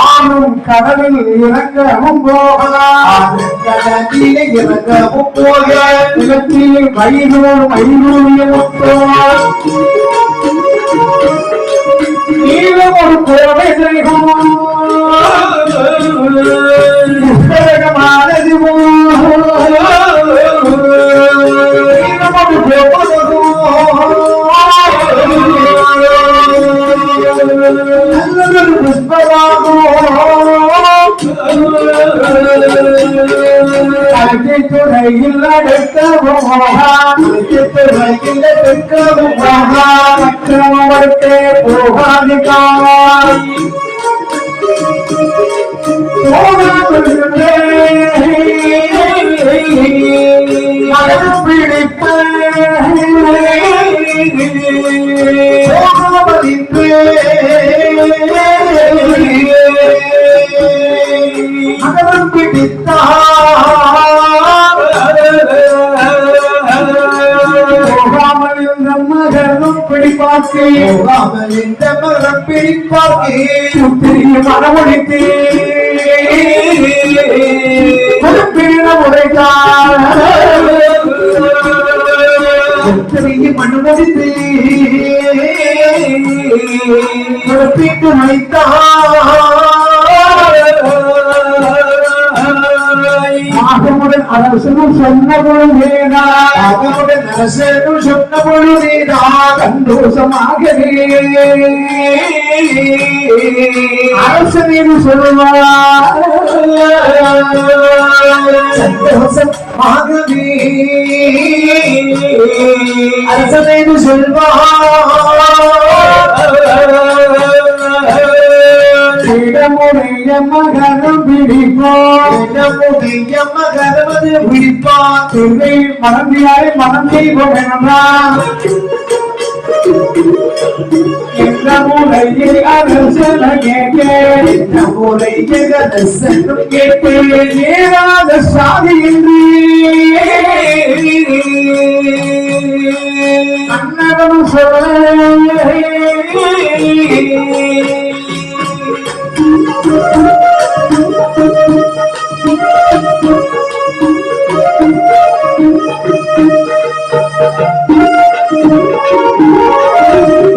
ஆணும் கடலில் இறங்கவும் போகலாம், கடலில் இறங்கவும் போக நிலத்தில் வயிறோடு வைரூரியமும் நீளம் ஒரு கோடை புத்தகமானது துறையில் நடக்கவும் போகாதிகாய் பிடிப்ப அகலம் பிடித்தாமல் இந்த மகனும் பிடிப்பாக்கி இந்த மகன் பிடிப்பாக்கி பெரிய மனமொழித்தே உடைத்தார் பெரிய மனமொழித்தே பிடித்து ஆகமுடன் அரசனும் சொன்ன பொழுதேனா ஆகமுடன் அரசனும் சொன்ன பொழுதேனா சந்தோஷமாகவே அரசனேனு சொல்லுவார் சந்தோஷமாகவே அரசனேனு சொல்வார் இடமுடைய மகனும் பிடிப்பான் இடமுடைய மகனது பிடிப்பான் திரை மனந்தியாரை மனம் செய்வோம் என்றான் இந்த முறையை அரசன கேட்டேன் இந்த முறையை அரசனும் கேட்டேன் ஏறாத சாதி என்று அன்னவனும் சொல்ல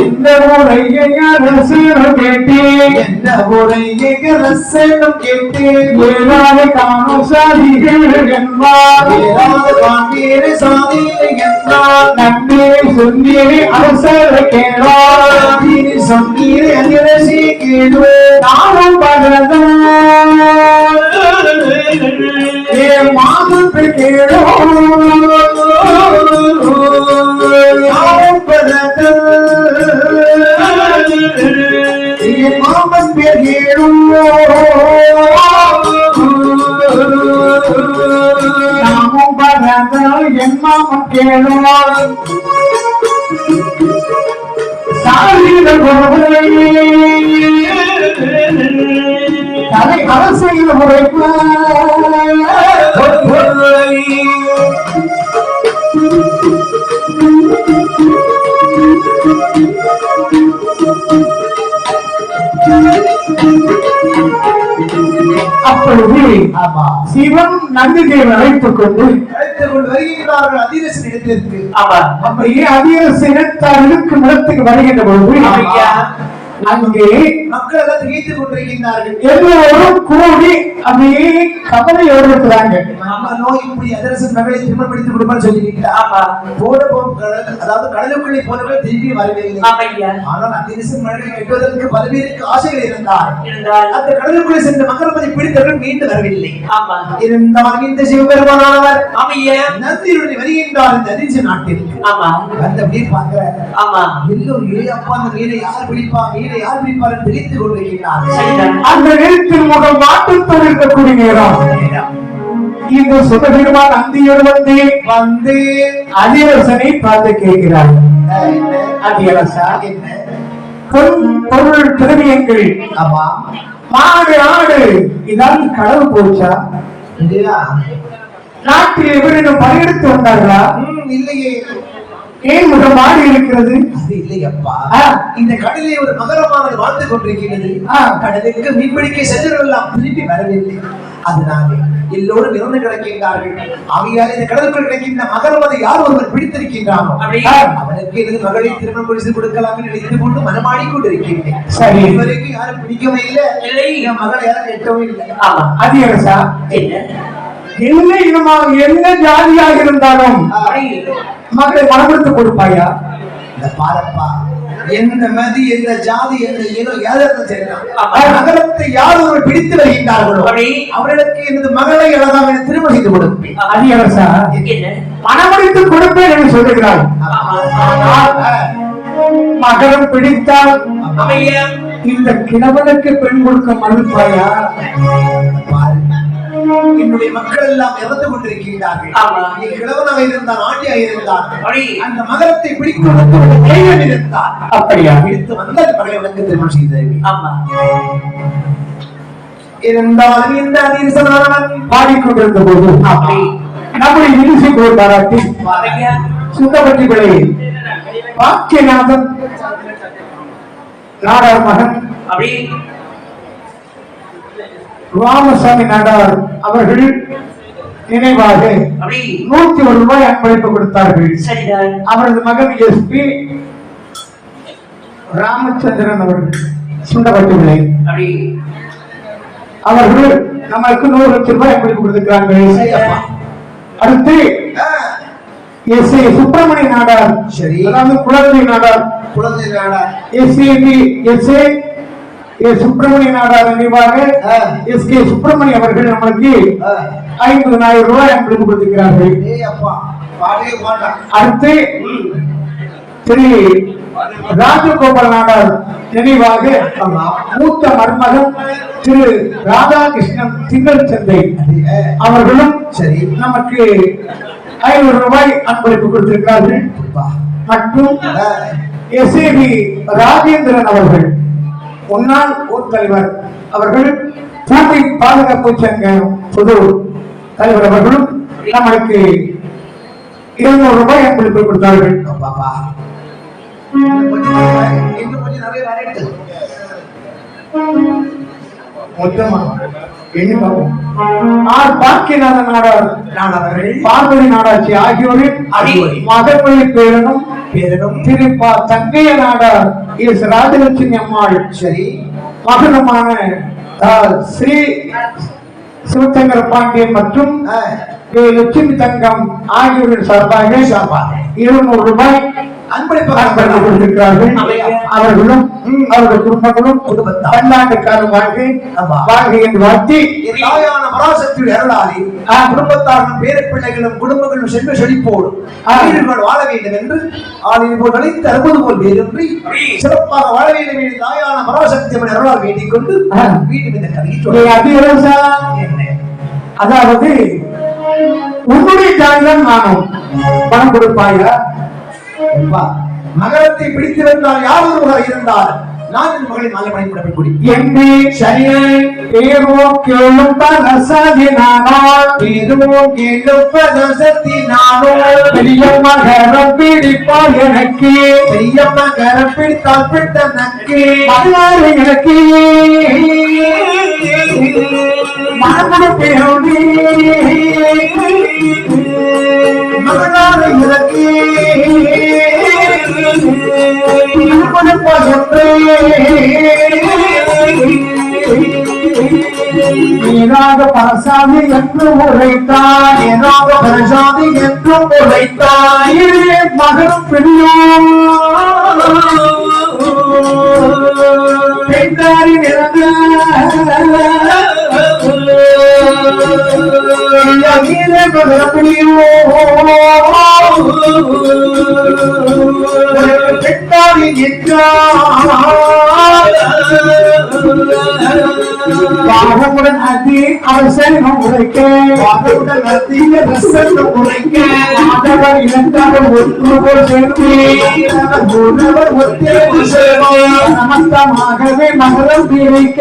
இந்த முறையை அரசனும் கேட்டேன் எந்த முறையை அரசனும் கேட்டேன் ஏறாத காணும் சாதிகள் என்பார் ஏறாத காண்பீர் சாதிகள் என்றார் நன்றே சொன்னீரே அரசரை கேளார் சொன்னீரே அரசி கேளு நானும் பகதான் ஏ மாதம் கேளோ நானும் பகதான் மாமன் பேர் கேளும் நாமும் பகதான் என் மாமன் கேளும் தலை அரசியல் முறைப்பு அப்பொழுது சிவன் நந்திதேவன் அழைத்துக் கொண்டு வருகிறார்கள் அதிரசன் இடத்திற்கு. அப்படியே அதிரசன் இருக்கும் இடத்துக்கு வருகின்ற பொழுது அங்கே மக்கள் எல்லாம் திகைத்துக் கொண்டிருக்கின்றார்கள். எல்லோரும் கூடி அப்படியே கவலையோடு இருக்கிறாங்க. இப்படி அதிரசன் மகளை திருமணம் முடித்து கொடுப்பான்னு சொல்லிக்கிட்டு அதாவது கடலுக்குள்ளே போனவர்கள் திரும்பி வரவில்லை. ஆனால் அதிரசன் மகளை வெட்டுவதற்கு பல்வேறு ஆசைகள் இருந்தார். அந்த கடலுக்குள்ளே சென்ற மகரமதி பிடித்தவர்கள் மீண்டு வரவில்லை. இருந்தால் இந்த சிவபெருமானவர் நந்தியுடன் வருகின்றார் இந்த அதிர்ச்சி நாட்டிற்கு. அந்த அப்படியே பார்க்கிறார். எல்லோரும் அப்பா அந்த மீனை யார் பிடிப்பார் மீனை யார் பிடிப்பார் தெரிவித்துக் கொண்டிருக்கிறார். அந்த நேரத்தில் முகம் மாற்றத்தோடு இருக்கக்கூடிய நேரம் இந்த சுதபெருமான் அந்தியோடு வந்து அதிரசனை பார்த்து கேட்கிறார். அதிரசா என்ன பொன் பொருள் திரவியங்கள் ஆமா மாடு ஆடு இதாவது களவு போச்சா நாட்டில் எவரிடம் படையெடுத்து வந்தார்களா இல்லையே ஏன் முகம் மாறி இருக்கிறது அது இல்லையப்பா இந்த கடலிலே ஒரு மகரமானது வாழ்ந்து கொண்டிருக்கிறது கடலுக்கு மீன்பிடிக்க சென்றவர்களெல்லாம் திரும்பி வரவில்லை அதனாலே எல்லோரும் இறந்து கிடக்கின்றார்கள் ஆகையால் இந்த கடலுக்குள் கிடைக்கின்ற மகரம் அதை யார் ஒருவர் பிடித்திருக்கின்றானோ அவனுக்கு எனது மகளை திருமணம் முடித்து கொடுக்கலாம் நினைத்து கொண்டு மனமாடி கொண்டிருக்கின்றேன் சரி இதுவரைக்கும் யாரும் பிடிக்கவே இல்லை என் மகளை யாரும் கேட்கவே இல்லை ஆமா அது அரசா என்ன இனமாக என்ன ஜாதியாக இருந்தாலும் மக்களை மனப்படுத்த கொடுப்பாயா இந்த பாரப்பா எந்த மதி எந்த ஜாதி எந்த இனம் நகரத்தை யார் ஒரு பிடித்து வருகின்றார்களோ அவர்களுக்கு எனது மகளை அழகாக திருமணம் செய்து கொடுப்பேன் அது அரசா மனமடித்து கொடுப்பேன் என்று சொல்லுகிறார் மகரம் பிடித்தால் இந்த கிழவனுக்கு பெண் கொடுக்க மறுப்பாயா என்னுடைய மக்கள் எல்லாம் இறந்து கொண்டிருக்கின்றார்கள் கிழவனாக இருந்தான் ஆண்டியாக இருந்தான் அந்த மகரத்தை பிடித்து இருந்தான் அப்படியா பிடித்து வந்த மகளை உனக்கு திருமணம் செய்தது இருந்தாலும் இந்த அதிர்சனானவன் பாடிக்கொண்டிருந்த போது நம்முடைய இனிசை போர் பாராட்டி சுந்தபட்டி பிள்ளை பாக்கியநாதன் நாடார் மகன் ராமசாமி நாடார் அவர்கள் நினைவாக 101 ரூபாய் அன்பளிப்பு கொடுத்தார்கள் அவரது மகன் SP ராமச்சந்திரன் அவர்கள் சுண்டப்பட்டுள்ளே அவர்கள் நமக்கு 100 லட்சம் ரூபாய் அன்பளிப்பு கொடுத்திருக்கிறார்கள் அடுத்து SA சுப்பிரமணிய நாடார் அதாவது குழந்தை நாடார் SA சுப்பிரமணிய நாடார் நினைவாக SK சுப்பிரமணிய அவர்கள் நம்மளுக்கு 50,000 ரூபாய் அன்பளிப்பு கொடுத்திருக்கிறார்கள் அடுத்து திரு ராஜகோபால் நாடார் நினைவாக மூத்த மருமகன் திரு ராதாகிருஷ்ணன் திங்கள் சந்தை அவர்களும் சரி நமக்கு 500 ரூபாய் அன்பளிப்பு கொடுத்திருக்கிறார்கள் மற்றும் SAB ராஜேந்திரன் அவர்கள் முன்னாள் ஊர் தலைவர் அவர்கள் பூமி பாதுகாப்பு சங்க பொது தலைவர் அவர்களும் நம்மளுக்கு 200 ரூபாய் அன்பளிப்பு கொடுத்தார்கள் மொத்தமா பாக்கியநாதன் நாடார் பார்வதி நாடாட்சி ஆகியோரின் மகப்பள்ளி பேரனும் திருப்பா தங்கைய நாடார் எஸ் ராஜலட்சுமி அம்மாள் சரி மகனமான ஸ்ரீ சிவசங்கர பாண்டியன் மற்றும் லட்சுமி தங்கம் ஆகியோரின் சார்பாக 200 ரூபாய் அன்பளிப்பு கொடுத்திருக்கிறார்கள் அவர்களும் அவருடைய குடும்பங்களும் பல்லாண்டு காலம் வாழ்க்கை என்று வாழ்த்தி பராசக்தியுடைய அருளாளி குடும்பத்தாரும் பேர பிள்ளைகளும் குடும்பங்களும் சென்று செழிப்போடும் வாழ வேண்டும் என்று நினைத்து அறுபது போல் வேறின்றி சிறப்பாக வாழ வேண்டும் என்று தாயான பராசக்தி அருளால் வேண்டிக் கொண்டு வீட்டு இந்த கதையை அதாவது உன்னுடைய ஜாதிதான் நானும் பணம் கொடுப்பாயா மகரத்தை பிடித்து வந்தால் யார் ஒருவராக இருந்தால் நான் இந்த மகளை மாலை பயன்பட முடியும் என்று சரியை பேரோ கேளும் பரசதி நானால் பேரோ கேளும் பரசதி நானால் பெரிய மகரம் பிடிப்பால் எனக்கு பெரிய மகரம் பிடித்தால் பிடித்த நக்கு மகளாறு எனக்கு மகனோடு பேரோடி மகளாறு எனக்கு பரசாதி என்று உரைத்தாய் பரசாதி என்று உரைத்தாய் மகன் பிடியும் பெண்காரி நிறந்த பிடியும் பெண்காரி பாவமுடன் அதி அரசனும் உரைக்க பாவமுடன் அதிக ரசனும் உரைக்க ஆதவர் இழந்தார்கள் ஒன்று போல் சேர்ந்து நமஸ்தமாகவே மகரம் பிரிக்க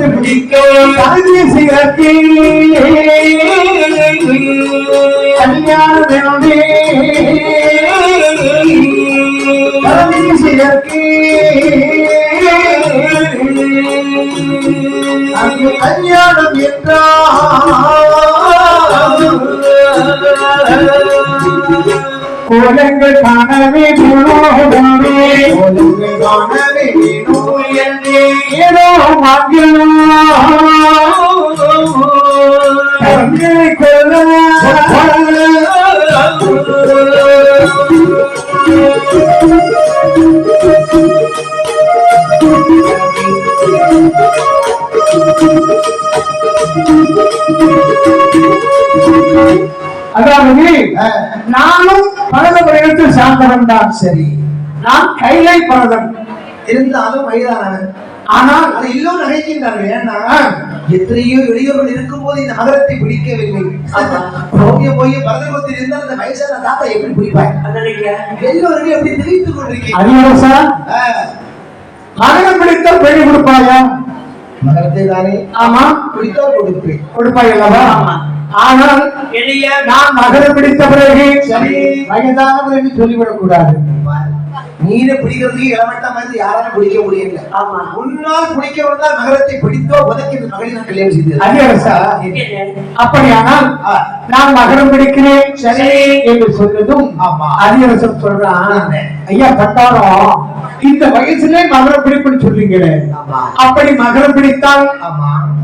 பிடிக்க கல்யாண கல்யாணம் கோலங்கள் காணவே ஏதோ அதாவது நானும் பரத படையத்தில் சார்ந்தவன் தான். சரி, நான் கைலை பரதன் இருந்தாலும் வயதானவன். ஆனால் அதை எல்லோரும் நினைக்கின்றார்கள். ஏன்னா எத்தனையோ இளையோர்கள் இருக்கும் போது இந்த நகரத்தை பிடிக்கவில்லை. போய் பரதகுலத்தில் இருந்தால் அந்த வயசான தாத்தா எப்படி பிடிப்பாய் எல்லோருமே எப்படி தெரிவித்துக் கொண்டிருக்கேன். நகரம் பிடித்த பெண்ணை கொடுப்பாயா? நகரத்தை தானே. ஆமா, பிடித்தால் கொடுப்பாய் அல்லவா? ஆனால் நான் நகரம் பிடித்த பிறகு சரி வயதானவர் என்று சொல்லிவிடக் கூடாது. நீரை பிடிக்கிறதுக்கு இளவட்ட மாதிரி யாராலும் பிடிக்க முடியல. ஆமா, முன்னால் பிடிக்க வந்தால் நகரத்தை பிடித்தோ உதக்கி இந்த மகளிர் நான் கல்யாணம் செய்தேன். அப்படியானால் நான் நகரம் பிடிக்கிறேன் சரி என்று சொன்னதும் அதிகரசம் சொல்றான், ஐயா பட்டாரம் இந்த வயசுல நகரம் பிடிப்புன்னு சொல்றீங்களே, அப்படி நகரம் பிடித்தால்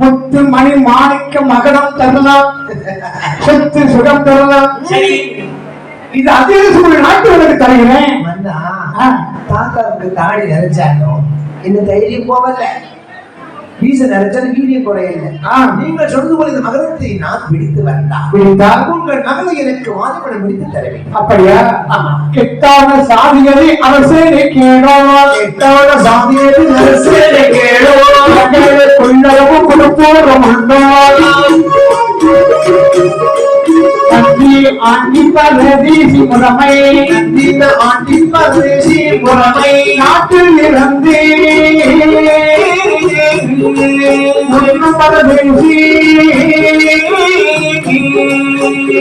முத்து மணி மாணிக்க மகரம் தரலாம், சொத்து சுகம் தரலாம். சரி, இது அதிகரசம் நாட்டு உனக்கு தருகிறேன். தாத்தாவுக்கு தாடி நிறைச்சாலும் இந்த தைரியம் போவல்ல, வீச நிறைச்சாலும் வீரியம் குறையில்லை. நீங்கள் சொல்றது போல இந்த மகரத்தை நான் பிடித்து வந்தால் உங்கள் மகளை எனக்கு வாதிப்படம் பிடித்து தருவேன். அப்படியா? கெட்டான சாதிகளை அரசே கேளோ, கெட்டான சாதிகளை அரசே கேளோ, கொள்ளவும் கொடுப்போரும் ஆண்டி பரதேசி முறைமை, ஆண்டி பரதேசி முறைமை நாட்டில் இருந்து பரதேசி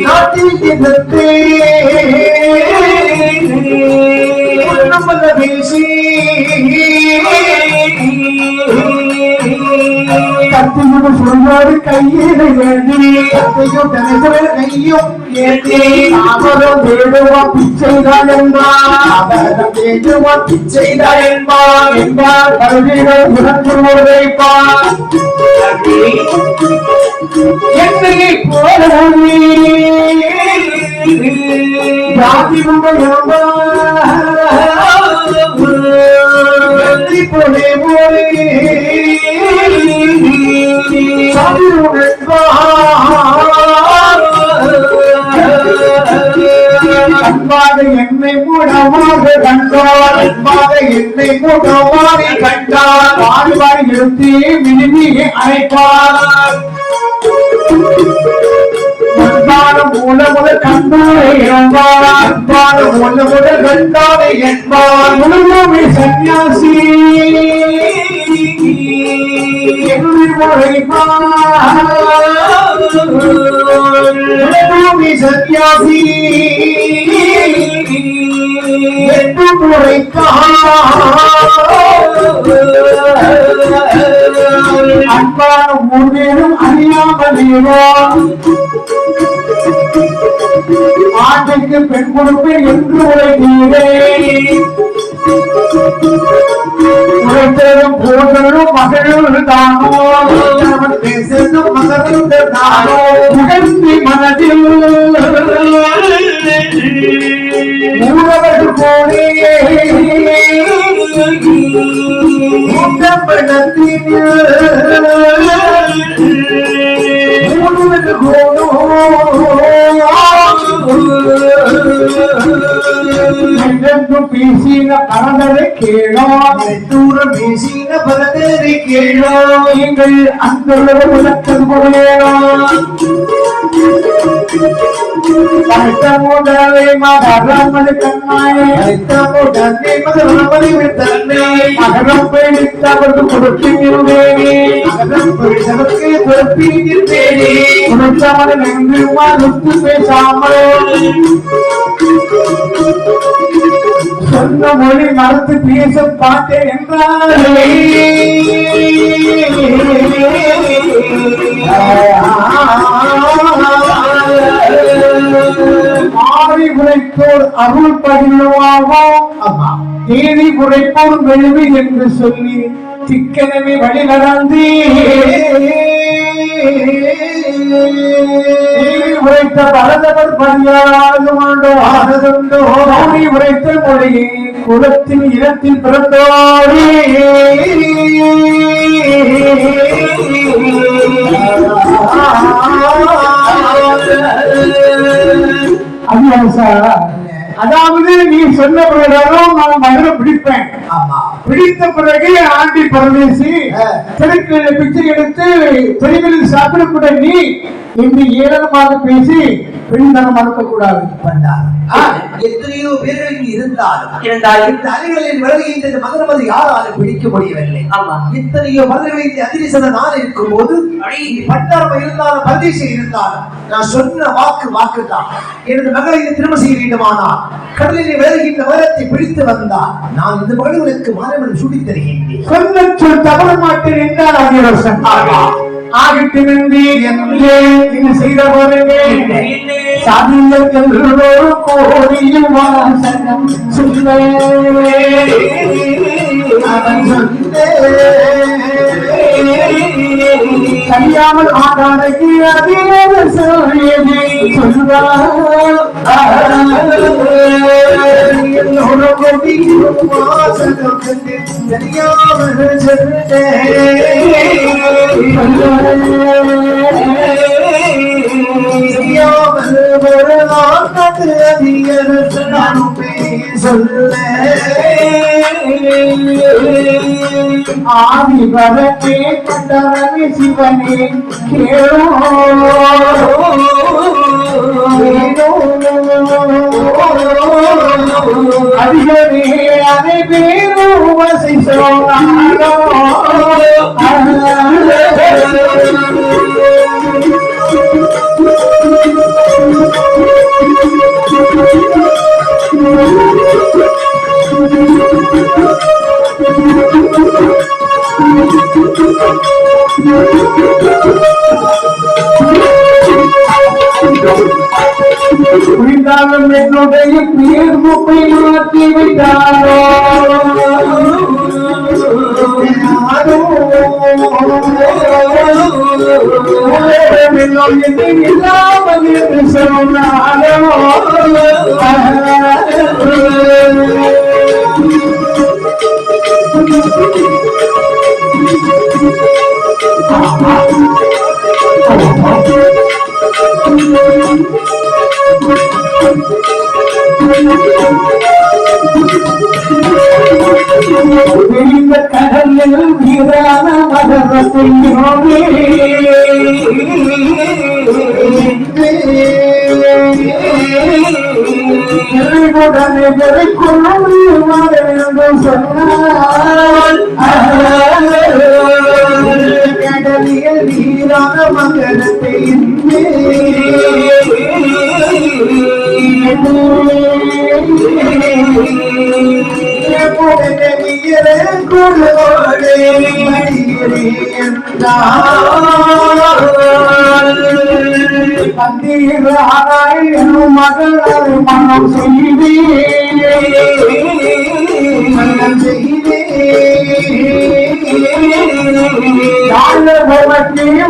நாட்டில் இருந்து பரதேசி கத்தியோடு சொல்வாரு கையிலை வேண்டி, கத்தையும் தனசவர் கையும் ஏற்றி அவரம் வேடுவான் பிச்சைதான் என்பார், அவரம் வேடுவான் பிச்சைதான் என்பார் என்பார் கல்விகள் உணர்ந்து உரைப்பார். என்னை போல ஜாதி போலே போலே அன்பாக என்னை மூடமாக கண்டார், அன்பாக என்னை மூடமாக கண்டார், வாழ்வாய் நிறுத்தி விரும்பி அழைப்பார். அன்பான மூல முதல் கண்டாரை என்பார், அன்பான மூல முதல் கண்டாரை என்பார். முழுமை சன்னியாசி சன்னியாசி அன்பான முன்னேறும் அறியாமலேவோ ஆண்டைக்கு பெண் கொடுப்பேன் என்று உரைத்தீரே. உரைத்தரும் போதலும் மகளும் தானோ, பேசும் மகளும் தானோ, உகந்தி மனதில் ஊரவர் போலே படத்தில் பேசின பரதரை கேளோ தூரம் பேசின பரதரை கேளோ நீங்கள் அந்த விளக்கம் கொள்ளேனோ முதலை மகரமணி கண்ணாயே முதலை மகரமணி விட்டே மகரம் பேடித்தவருக்கு கொடுத்திருந்தேனே மகரம் பேடித்தவருக்கு கொடுத்திருந்தேனே கொடுத்தவன் என்று மறுத்து பேசாமல் சொன்ன மொழி மறுத்து பேச பார்த்தேன் என்றாலே ஆடி உரைத்தோர் அருள் பகிர்வாவோம் தேதி உரைப்போர் வெள்வி என்று சொல்லி திக்கனவே வழி நடந்து உரைத்த பரதவர் பணியாளோ ஆனதுண்டோ ஆடி உரைத்த மொழியை குலத்தின் இனத்தில் பிறந்தோரே அதாவது நீ சொன்ன பிரகாரம் நான் மதுரை பிடிப்பேன் பிடித்த பிறகு ஆண்டி பரதேசி தெருக்களில் பிச்சை எடுத்து தெருவில் சாப்பிடக்கூட நீ இன்று ஏளனமாக பேசி பெண்தனம் மறுக்க கூடாது. எத்தனையோ பேர்கள் இங்கு இருந்தாலும் இந்த அலைகளின் வருகின்ற மகரமது யாராலும் பிடிக்க முடியவில்லை. இத்தனையோ மதுரைகளை அதிரிசன நான் இருக்கும் போது பட்டாரம் இருந்தாலும் பரதேசி இருந்தாலும் நான் சொன்ன வாக்கு தான். எனது மகளை திருமணம் செய்ய வேண்டுமானால் கடலில் விளைகின்ற மரத்தை பிடித்து வந்தால் நான் இந்த மகளுக்கு மாணவன் சுடி தருகின்றேன். சொன்ன சொல் தவற மாட்டேன் என்றால் ஆகியோர் ஆகிட்டு செய்த போறே சாதியர்கள் கோரியும் வாசனம் சொல்ல கல்யாமல் ஆதாரக்கு அதிக சொல்லியதை சொல்வார் ஆதி வரத்தே கண்டவனே சிவனே கேளோ அதிகமே அதை பேரோ வசிசோ புரிந்தாலும் என்னுடைய பேர் முப்பை மாற்றி விட்டாரோ இல்லாமல் என்று சொன்னாலோ இந்த கடலில் வீரான மகரத்தை உடனே கொண்டு சொன்னால் கடலில் வீரான மகரத்தை மகள் மனம் செய்தே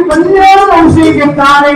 பஞ்சாபம் செய்யும் தானே